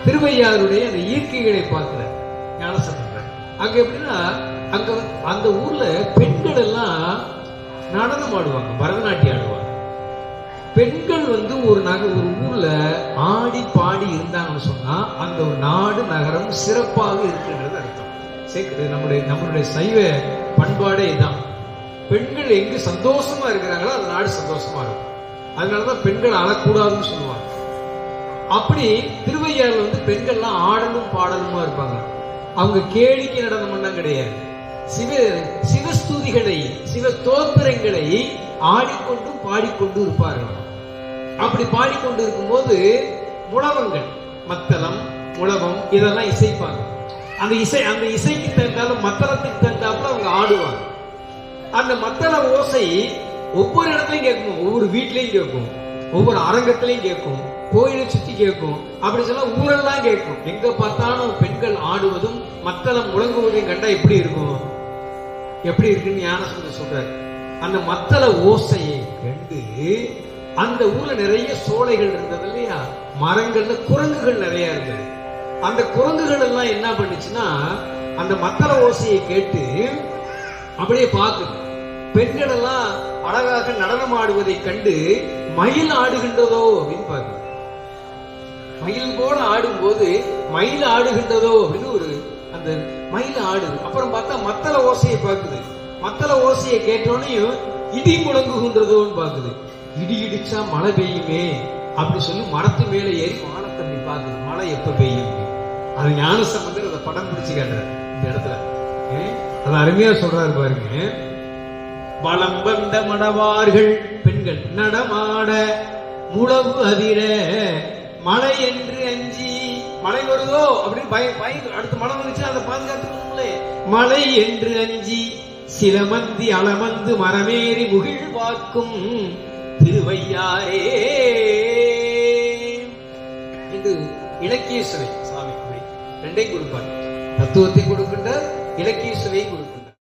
திருவையாருடைய அந்த இயற்கைகளை பார்க்கிற ஞானசம்பந்தர். அங்க எப்படின்னா, அங்க அந்த ஊர்ல பெண்கள் எல்லாம் நடனம் ஆடுவாங்க, பரதநாட்டியம் ஆடுவாங்க. பெண்கள் ஒரு ஊர்ல ஆடி பாடி இருந்தாங்கன்னு சொன்னா அந்த ஒரு நாடு நகரம் சிறப்பாக இருக்குன்றது அர்த்தம். நம்மளுடைய சைவ பண்பாடே தான். பெண்கள் எங்கு சந்தோஷமா இருக்கிறாங்களோ அந்த நாடு சந்தோஷமா இருக்கும். அதனாலதான் பெண்கள் அழக்கூடாதுன்னு சொல்லுவாங்க. அப்படி திருவையாறுல பெண்கள்லாம் ஆடலும் பாடலுமா இருப்பாங்க. அவங்க கேளிக்கை நடனம் பண்ணாங்க கிடையாது. சிவஸ்துதிகளை, சிவ தோத்திரங்களை ஆடிக்கொண்டும் பாடிக்கொண்டு இருப்பார்கள். அப்படி பாடிக்கொண்டு இருக்கும் போது முழவங்கள், மத்தளம், முழவம் இதெல்லாம் இசைப்பாங்க. அந்த இசைக்கு தந்தாலும் மத்தளத்துக்கு தந்தாப்புல அவங்க ஆடுவாங்க. அந்த மத்தள ஓசை ஒவ்வொரு இடத்துலயும் கேட்கும், ஒவ்வொரு வீட்லயும் கேட்கும், ஒவ்வொரு அரங்கத்திலையும் கேட்கும், கோயிலை சுத்தி கேட்கும். அப்படி சொல்ல ஊரெல்லாம் கேட்கும். எங்க பார்த்தாலும் பெண்கள் ஆடுவதும் மத்தளம் முழங்குவதையும் கண்டா எப்படி இருக்கும், எப்படி இருக்குன்னு ஞானசம்பந்தர் சொல்றாரு. அந்த மத்தள ஓசையை கண்டு அந்த ஊர்ல நிறைய சோலைகள் இருந்தது இல்லையா, மரங்கள்ல குரங்குகள் நிறைய இருந்தது. அந்த குரங்குகள் எல்லாம் என்ன பண்ணுச்சுன்னா அந்த மத்தள ஓசையை கேட்டு அப்படியே பார்க்குது. பெண்கள் எல்லாம் அழகாக நடனம் ஆடுவதை கண்டு மயில் ஆடுகின்றதோ அப்படின்னு பார்க்குது. மயில் போல ஆடும் போது மயில் ஆடுகின்றதோ அப்படின்னு ஒரு அந்த மயில் ஆடுது. அப்புறம் பார்த்தா மத்தள ஓசையை பார்க்குது. மத்தள ஓசையை கேட்டோன்னையும் இடி முழங்குகின்றதோன்னு பார்க்குது. இடி இடிச்சா மழை பெய்யுமே அப்படி சொல்லி மரத்து மேல ஏறி வானத்தை அப்படி பார்க்குது, மழை எப்ப பெய்யும். அது ஞானசம்பந்தர் அதை படம் பிடிச்சு காட்டுறாரு இந்த இடத்துல. அது அருமையா சொல்றாரு பாருங்க. வலம் வந்த மடவார்கள் பெண்கள் நடமாட முழவு அதிர மழை என்று அஞ்சி, மழை வருதோ அப்படின்னு பயம் அடுத்து மழை வந்துச்சு அதை பாதுகாத்துக்கணுங்களே. மழை என்று அஞ்சி சிலமந்தி அளமந்து மரமேறி முகிழ் வாக்கும் திருவையாரே இது இலக்கிய சுவை. சாமி ரெண்டையும் கொடுப்பார், தத்துவத்தை கொடுக்கின்ற இலக்கிய சுவையை கொடுப்பார்.